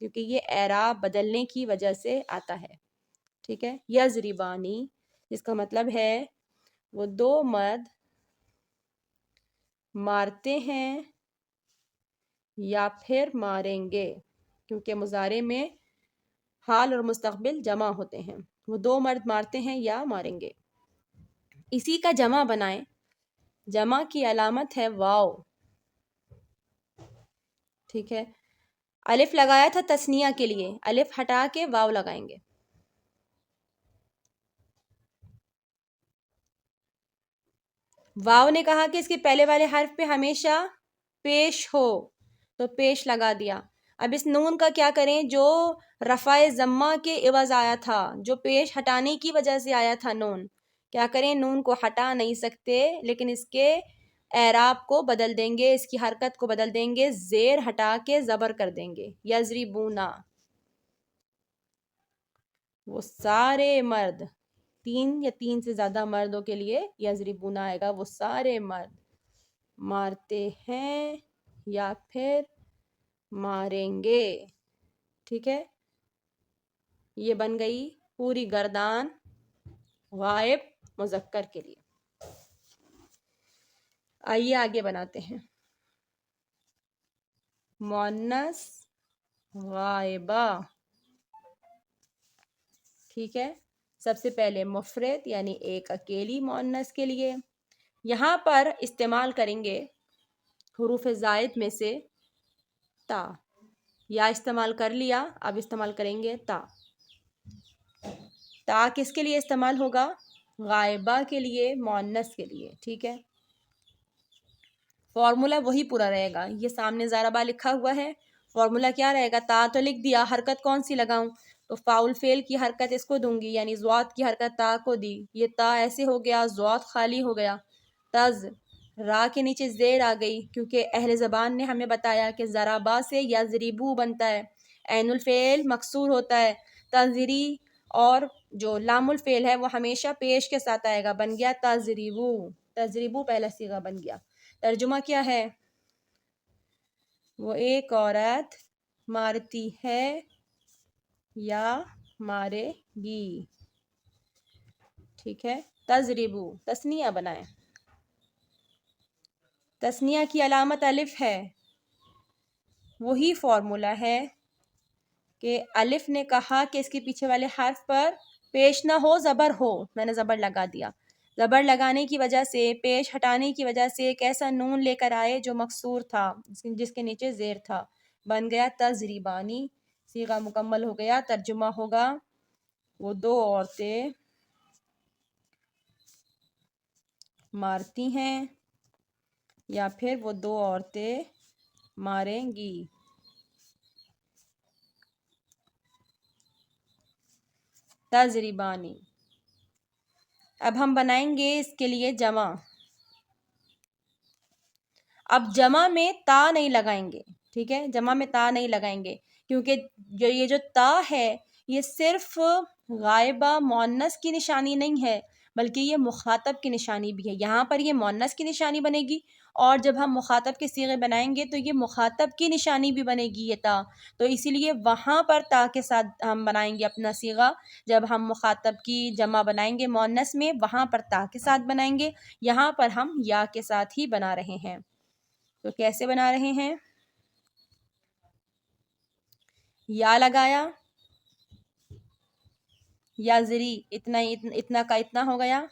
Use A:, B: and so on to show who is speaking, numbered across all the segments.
A: کیونکہ یہ اعراب بدلنے کی وجہ سے آتا ہے. ٹھیک ہے. یضربانی جس کا مطلب ہے وہ دو مرد مارتے ہیں یا پھر ماریں گے، کیونکہ مضارع میں حال اور مستقبل جمع ہوتے ہیں. وہ دو مرد مارتے ہیں یا ماریں گے. اسی کا جمع بنائیں. جمع کی علامت ہے واو. ٹھیک ہے. الف لگایا تھا تثنیہ کے لیے، الف ہٹا کے واو لگائیں گے. واو نے کہا کہ اس کے پہلے والے حرف پہ ہمیشہ پیش ہو، تو پیش لگا دیا. اب اس نون کا کیا کریں جو رفع ضمہ کے عوض آیا تھا، جو پیش ہٹانے کی وجہ سے آیا تھا نون، کیا کریں؟ نون کو ہٹا نہیں سکتے، لیکن اس کے اعراب کو بدل دیں گے، اس کی حرکت کو بدل دیں گے، زیر ہٹا کے زبر کر دیں گے. یضربونا، وہ سارے مرد، تین یا تین سے زیادہ مردوں کے لیے یضربونا آئے گا. وہ سارے مرد مارتے ہیں یا پھر ماریں گے. ٹھیک ہے. یہ بن گئی پوری گردان غائب مذکر کے لیے. آئیے آگے بناتے ہیں. مؤنث غائبہ. ٹھیک ہے. سب سے پہلے مفرد یعنی ایک اکیلی مؤنث کے لیے یہاں پر استعمال کریں گے حروف زائد میں سے تا. یا استعمال کر لیا، اب استعمال کریں گے تا. تا کس کے لیے استعمال ہوگا؟ غائبہ کے لیے، مؤنث کے لیے. ٹھیک ہے. فارمولا وہی پورا رہے گا. یہ سامنے ضربہ لکھا ہوا ہے. فارمولا کیا رہے گا؟ تا تو لکھ دیا، حرکت کون سی لگاؤں؟ تو فاؤل فعل کی حرکت اس کو دوں گی، یعنی ضاد کی حرکت تا کو دی. یہ تا ایسے ہو گیا، ضاد خالی ہو گیا. تز، را کے نیچے زیر آ گئی، کیونکہ اہل زبان نے ہمیں بتایا کہ ضربا سے یضربو بنتا ہے، عین الفعل مکسور ہوتا ہے. تضری اور جو لام الفعل ہے وہ ہمیشہ پیش کے ساتھ آئے گا. بن گیا تضریبو. تضریبو پہلا صیغہ بن گیا. ترجمہ کیا ہے؟ وہ ایک عورت مارتی ہے یا مارے گی. ٹھیک ہے. تضریبو تثنیہ بنائیں. تثنیہ کی علامت الف ہے. وہی فارمولا ہے کہ الف نے کہا کہ اس کے پیچھے والے حرف پر پیش نہ ہو، زبر ہو. میں نے زبر لگا دیا. زبر لگانے کی وجہ سے، پیش ہٹانے کی وجہ سے ایک ایسا نون لے کر آئے جو مکسور تھا، جس کے نیچے زیر تھا. بن گیا تضریبانی. صیغہ مکمل ہو گیا. ترجمہ ہوگا وہ دو عورتیں مارتی ہیں یا پھر وہ دو عورتیں ماریں گی. تضریبانی. اب ہم بنائیں گے اس کے لیے جمع. اب جمع میں تا نہیں لگائیں گے. ٹھیک ہے. جمع میں تا نہیں لگائیں گے کیونکہ یہ جو تا ہے یہ صرف غائبہ مؤنث کی نشانی نہیں ہے، بلکہ یہ مخاطب کی نشانی بھی ہے. یہاں پر یہ مؤنث کی نشانی بنے گی، اور جب ہم مخاطب کے صیغے بنائیں گے تو یہ مخاطب کی نشانی بھی بنے گی یہ تا. تو اسی لیے وہاں پر تا کے ساتھ ہم بنائیں گے اپنا صیغہ. جب ہم مخاطب کی جمع بنائیں گے مؤنث میں، وہاں پر تا کے ساتھ بنائیں گے. یہاں پر ہم یا کے ساتھ ہی بنا رہے ہیں. تو کیسے بنا رہے ہیں؟ یا لگایا، یا زری اتنا کا اتنا ہو گیا.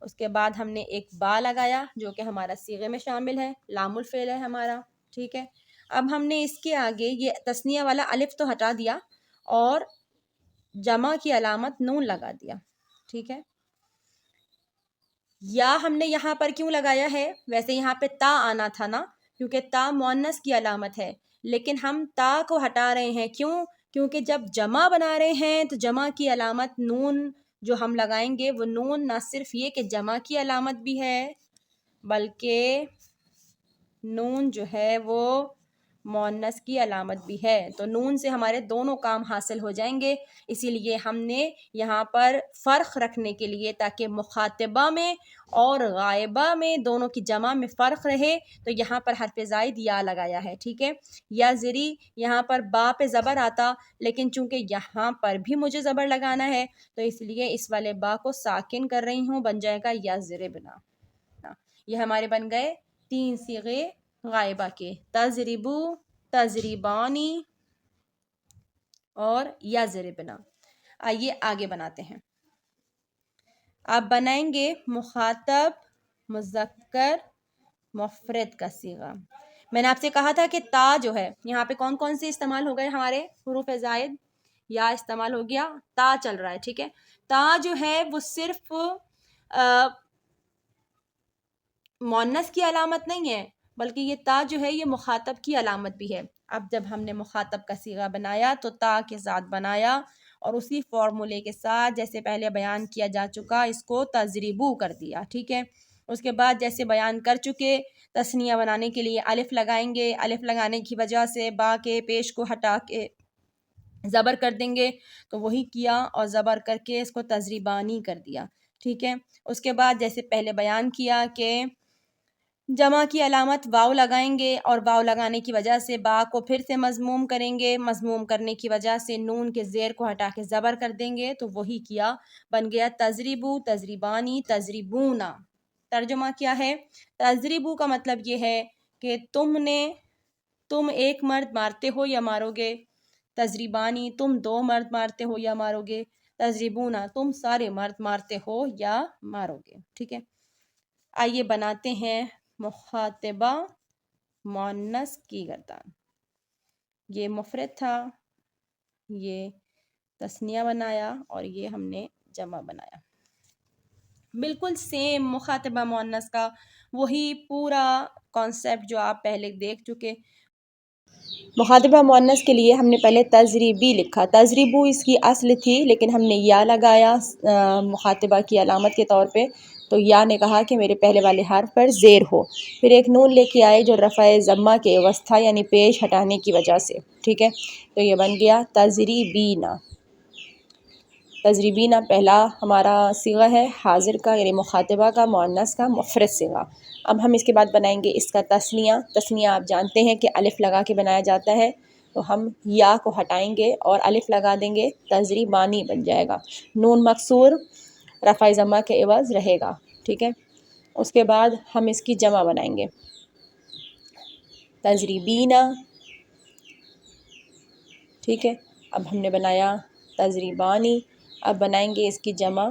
A: اس کے بعد ہم نے ایک با لگایا جو کہ ہمارا صیغے میں شامل ہے، لام الفعل ہے ہمارا. ٹھیک ہے. اب ہم نے اس کے آگے یہ تثنیہ والا الف تو ہٹا دیا اور جمع کی علامت نون لگا دیا. ٹھیک ہے. یا ہم نے یہاں پر کیوں لگایا ہے؟ ویسے یہاں پہ تا آنا تھا نا، کیونکہ تا مؤنث کی علامت ہے، لیکن ہم تا کو ہٹا رہے ہیں. کیوں؟ کیونکہ جب جمع بنا رہے ہیں تو جمع کی علامت نون جو ہم لگائیں گے، وہ نون نہ صرف یہ کہ جمع کی علامت بھی ہے، بلکہ نون جو ہے وہ مؤنث کی علامت بھی ہے، تو نون سے ہمارے دونوں کام حاصل ہو جائیں گے۔ اسی لیے ہم نے یہاں پر فرق رکھنے کے لیے تاکہ مخاطبہ میں اور غائبہ میں دونوں کی جمع میں فرق رہے تو یہاں پر حرف زائد یا لگایا ہے، ٹھیک ہے۔ یا زری یہاں پر با پہ زبر آتا، لیکن چونکہ یہاں پر بھی مجھے زبر لگانا ہے تو اس لیے اس والے با کو ساکن کر رہی ہوں، بن جائے گا یا ضربنا۔ یہ ہمارے بن گئے 3 صیغے غائبہ کے، تضربو، تضربانی اور یضربنا۔ آئیے آگے بناتے ہیں۔ آپ بنائیں گے مخاطب مذکر مفرد کا صیغہ۔ میں نے آپ سے کہا تھا کہ تا جو ہے یہاں پہ کون کون سے استعمال ہو گئے ہمارے حروف زائد؟ یا استعمال ہو گیا، تا چل رہا ہے، ٹھیک ہے۔ تا جو ہے وہ صرف مؤنث کی علامت نہیں ہے، بلکہ یہ تا جو ہے یہ مخاطب کی علامت بھی ہے۔ اب جب ہم نے مخاطب کا صیغہ بنایا تو تا کے ساتھ بنایا اور اسی فارمولے کے ساتھ جیسے پہلے بیان کیا جا چکا اس کو تضریبو کر دیا، ٹھیک ہے۔ اس کے بعد جیسے بیان کر چکے تثنیہ بنانے کے لیے الف لگائیں گے، الف لگانے کی وجہ سے با کے پیش کو ہٹا کے زبر کر دیں گے، تو وہی کیا اور زبر کر کے اس کو تضریبانی کر دیا، ٹھیک ہے۔ اس کے بعد جیسے پہلے بیان کیا کہ جمع کی علامت واو لگائیں گے اور واو لگانے کی وجہ سے با کو پھر سے مضموم کریں گے، مضموم کرنے کی وجہ سے نون کے زیر کو ہٹا کے زبر کر دیں گے، تو وہی کیا، بن گیا تضریبو، تضریبانی، تضریبونا۔ ترجمہ کیا ہے؟ تضریبو کا مطلب یہ ہے کہ تم ایک مرد مارتے ہو یا مارو گے، تضریبانی تم 2 مرد مارتے ہو یا مارو گے، تضریبونا تم سارے مرد مارتے ہو یا مارو گے، ٹھیک ہے۔ آئیے بناتے ہیں مخاطبہ مؤنث کی گردان۔ یہ مفرد تھا، یہ تثنیہ بنایا اور یہ ہم نے جمع بنایا۔ بالکل سیم مخاطبہ مؤنث کا وہی پورا کانسیپٹ جو آپ پہلے دیکھ چکے۔ مخاطبہ مؤنث کے لیے ہم نے پہلے تضریبی لکھا، تضریبو اس کی اصل تھی لیکن ہم نے یا لگایا مخاطبہ کی علامت کے طور پہ، تو یا نے کہا کہ میرے پہلے والے حرف پر زیر ہو، پھر ایک نون لے کے آئے جو رفع ضمہ کے عوض تھا یعنی پیش ہٹانے کی وجہ سے، ٹھیک ہے۔ تو یہ بن گیا تضریبینا۔ تضریبینا پہلا ہمارا صیغہ ہے حاضر کا یعنی مخاطبہ کا مؤنث کا مفرد صیغہ۔ اب ہم اس کے بعد بنائیں گے اس کا تثنیہ۔ تثنیہ آپ جانتے ہیں کہ الف لگا کے بنایا جاتا ہے، تو ہم یا کو ہٹائیں گے اور الف لگا دیں گے، تضریبانی بن جائے گا، نون مکسور رفع ضمہ کے عوض رہے گا، ٹھیک ہے۔ اس کے بعد ہم اس کی جمع بنائیں گے، تضریبینا، ٹھیک ہے۔ اب ہم نے بنایا تضریبانی، اب بنائیں گے اس کی جمع۔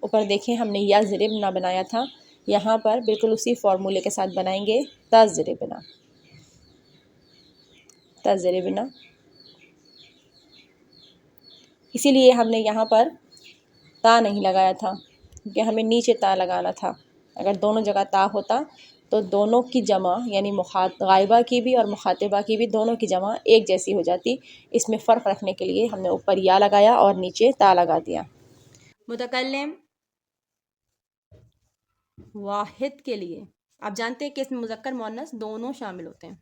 A: اوپر دیکھیں ہم نے یا ضربنا بنایا تھا، یہاں پر بالکل اسی فارمولے کے ساتھ بنائیں گے تضربنا، تضربنا۔ اسی لیے ہم نے یہاں پر تا نہیں لگایا تھا کیونکہ ہمیں نیچے تا لگانا تھا۔ اگر دونوں جگہ تا ہوتا تو دونوں کی جمع یعنی غائبہ کی بھی اور مخاطبہ کی بھی دونوں کی جمع ایک جیسی ہو جاتی۔ اس میں فرق رکھنے کے لیے ہم نے اوپر یا لگایا اور نیچے تا لگا دیا۔ متکلم واحد کے لیے آپ جانتے ہیں کہ اس میں مذکر مؤنث دونوں شامل ہوتے ہیں۔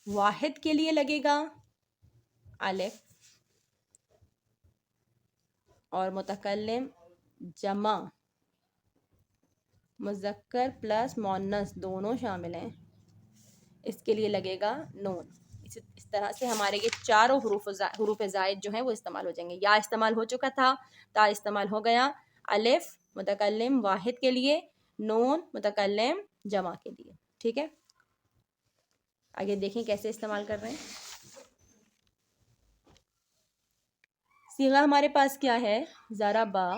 A: واحد کے لیے لگے گا الف اور متکلم جمع مذکر پلس مؤنث دونوں شامل ہیں، اس کے لیے لگے گا نون۔ اس طرح سے ہمارے یہ چاروں حروف زائد جو ہیں وہ استعمال ہو جائیں گے۔ یا استعمال ہو چکا تھا، تا استعمال ہو گیا، الف متکلم واحد کے لیے، نون متکلم جمع کے لیے، ٹھیک ہے۔ آگے دیکھیں کیسے استعمال کر رہے ہیں۔ صیغہ ہمارے پاس کیا ہے؟ ضربا،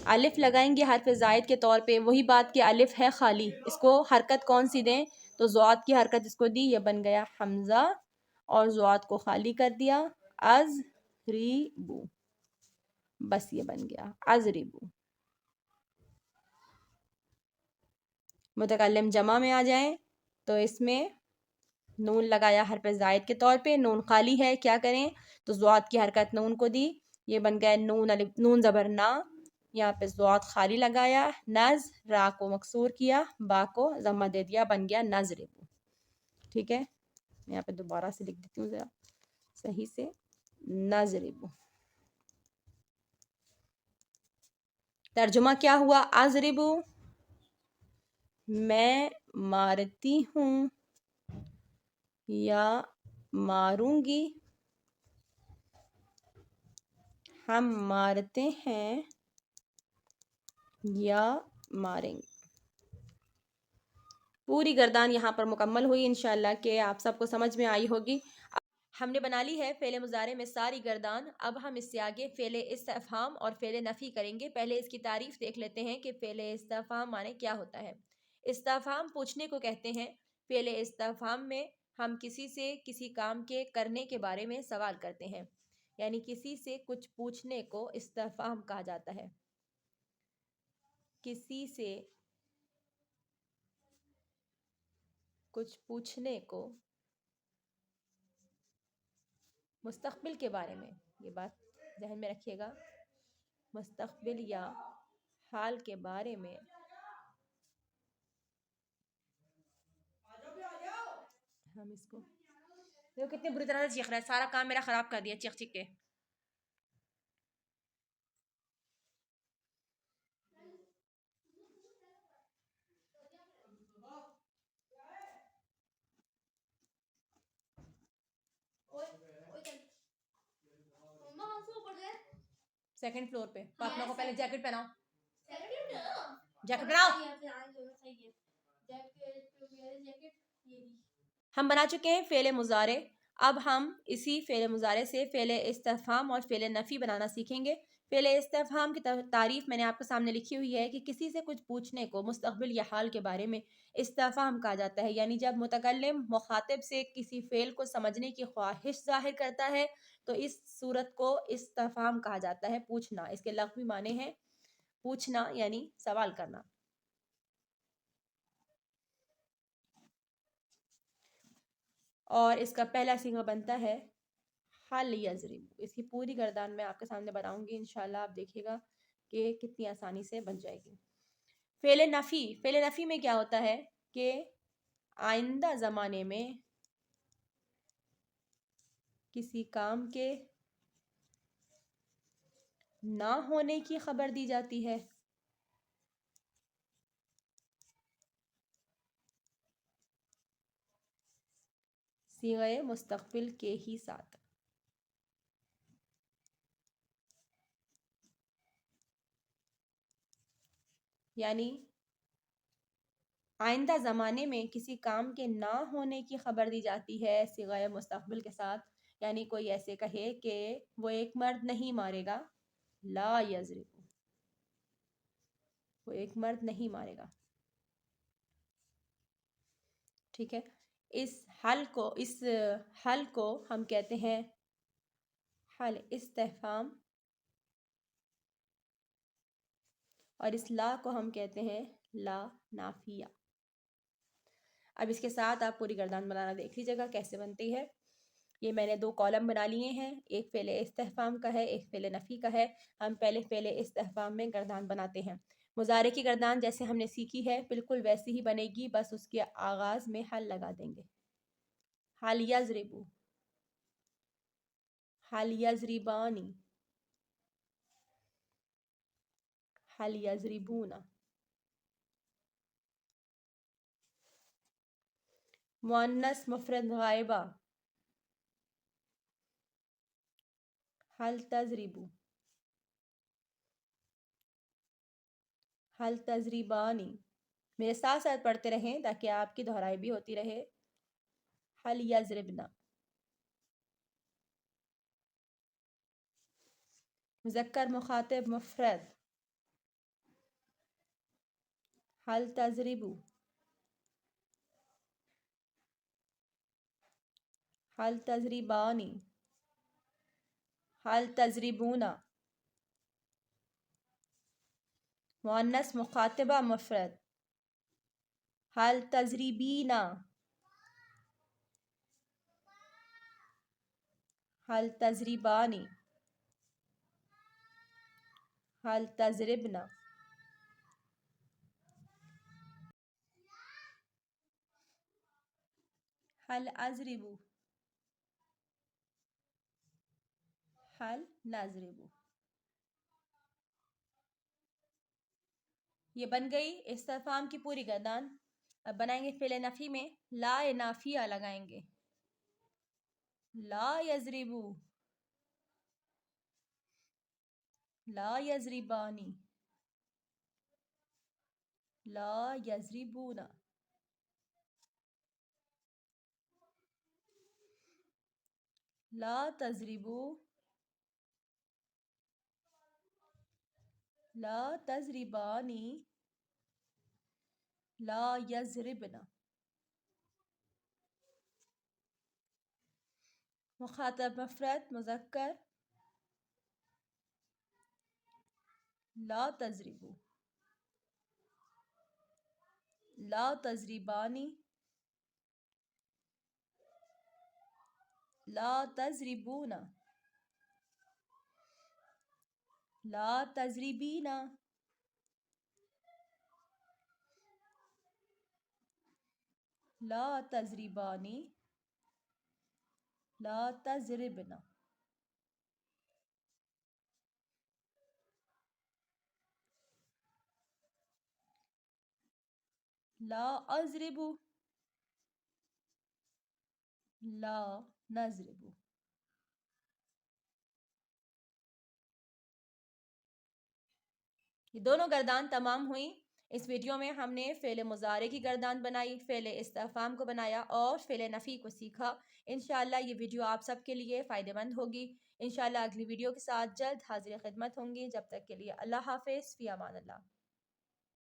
A: الف لگائیں گے حرف زائد کے طور پہ، وہی بات کہ الف ہے خالی، اس کو حرکت کون سی دیں؟ تو ضاد کی حرکت اس کو دی، یہ بن گیا حمزہ اور ضاد کو خالی کر دیا، ازریبو، بس یہ بن گیا ازریبو۔ متکلم جمع میں آ جائیں تو اس میں نون لگایا حرف زائد کے طور پہ، نون خالی ہے، کیا کریں؟ تو ضاد کی حرکت نون کو دی، یہ بن گیا نون زبر نا، یہاں پہ ضاد خالی لگایا، نز، را کو مکسور کیا، با کو ضمہ دے دیا، بن گیا نضرب. ٹھیک ہے، یہاں پہ دوبارہ سے لکھ دیتی ہوں ذرا صحیح سے، نضرب. ترجمہ کیا ہوا؟ اضرب، میں مارتی ہوں یا ماروں گی، ہم مارتے ہیں یا ماریں گے. پوری گردان یہاں پر مکمل ہوئی، انشاءاللہ کہ آپ سب کو سمجھ میں آئی ہوگی. ہم نے بنا لی ہے فعل مضارع میں ساری گردان. اب ہم اس سے آگے فعل استفہام اور فعل نفی کریں گے. پہلے اس کی تعریف دیکھ لیتے ہیں کہ فعل استفہام معنی کیا ہوتا ہے. استفہام پوچھنے کو کہتے ہیں. فعل استفہام میں ہم کسی سے کسی کام کے کرنے کے بارے میں سوال کرتے ہیں، یعنی کسی سے کچھ پوچھنے کو استفہام کہا جاتا ہے. کسی سے کچھ پوچھنے کو مستقبل کے بارے میں، یہ بات ذہن میں رکھیے گا، مستقبل یا حال کے بارے میں ہم اس کو دیکھو کتنے بری طرح سے چیخ رہا ہے، سارا کام میرا خراب کر دیا چیخ چیخ کے. سیکنڈ فلور پہ پاپا کو پہلے جیکٹ پہناؤ، جیکٹ پہناؤ. ہم بنا چکے ہیں فعل مضارع. اب ہم اسی فعل مضارع سے فعل استفہام اور فعل نفی بنانا سیکھیں گے. فعل استفہام کی تعریف میں نے آپ کے سامنے لکھی ہوئی ہے کہ کسی سے کچھ پوچھنے کو مستقبل یا حال کے بارے میں استفہام کہا جاتا ہے. یعنی جب متکلم مخاطب سے کسی فعل کو سمجھنے کی خواہش ظاہر کرتا ہے تو اس صورت کو استفہام کہا جاتا ہے، پوچھنا. اس کے لغوی معنی ہے پوچھنا یعنی سوال کرنا. اور اس کا پہلا صیغہ بنتا ہے حل یضرب. اس کی پوری گردان میں آپ کے سامنے بناؤں گی، انشاءاللہ آپ دیکھیے گا کہ کتنی آسانی سے بن جائے گی. فعل نفی. فعل نفی میں کیا ہوتا ہے کہ آئندہ زمانے میں کسی کام کے نہ ہونے کی خبر دی جاتی ہے. صیغہ مستقبل کے ہی ساتھ. یعنی آئندہ زمانے میں کسی کام کے نہ ہونے کی خبر دی جاتی ہے صیغہ مستقبل کے ساتھ. یعنی کوئی ایسے کہے کہ وہ ایک مرد نہیں مارے گا، لا یضرب، وہ ایک مرد نہیں مارے گا. ٹھیک ہے، اس حل کو ہم کہتے ہیں حل استفہام، اور اس لا کو ہم کہتے ہیں لا نافیہ. اب اس کے ساتھ آپ پوری گردان بنانا دیکھ لیجیے گا کیسے بنتی ہے. یہ میں نے 2 کالم بنا لیے ہیں، ایک فعل استفہام کا ہے، ایک فعل نفی کا ہے. ہم پہلے فعل استفہام میں گردان بناتے ہیں. مضارع کی گردان جیسے ہم نے سیکھی ہے بالکل ویسی ہی بنے گی، بس اس کے آغاز میں حل لگا دیں گے. حل یضرب، حل یضربانی، حل یضربون. مؤنث مفرد غائبہ، حل تضرب، حل تضربانی. میرے ساتھ ساتھ پڑھتے رہیں تاکہ آپ کی دہرائی بھی ہوتی رہے. حل یضربنا. مذکر مخاطب مفرد، حل تضربو، حل تضربانی، حل تضربونا. مؤنث مخاطبہ مفرد، حل تضربینا، حل تضربانی. هل تضربنا؟ هل أضرب؟ هل نضرب؟ یہ بن گئی استفہام کی پوری گردان. اب بنائیں گے فعل نفی میں. لا نافیہ لگائیں گے. لا یضربو، لا یضربانی، لا یضربون، لا تضربو، لا تضربانی، لا یضربن. مخاطب مفرد مذکر. لا تضربو، لا تضربانی، لا تضربون، لا تضربین، لا تضربانی، لا تضربن. لا اضرب، لا نضرب. یہ دونوں گردان تمام ہوئیں. اس ویڈیو میں ہم نے فعل مضارع کی گردان بنائی، فعل استفہام کو بنایا اور فعل نفی کو سیکھا. انشاءاللہ یہ ویڈیو آپ سب کے لیے فائدہ مند ہوگی. انشاءاللہ اگلی ویڈیو کے ساتھ جلد حاضر خدمت ہوں گی. جب تک کے لیے اللہ حافظ، فی امان اللہ.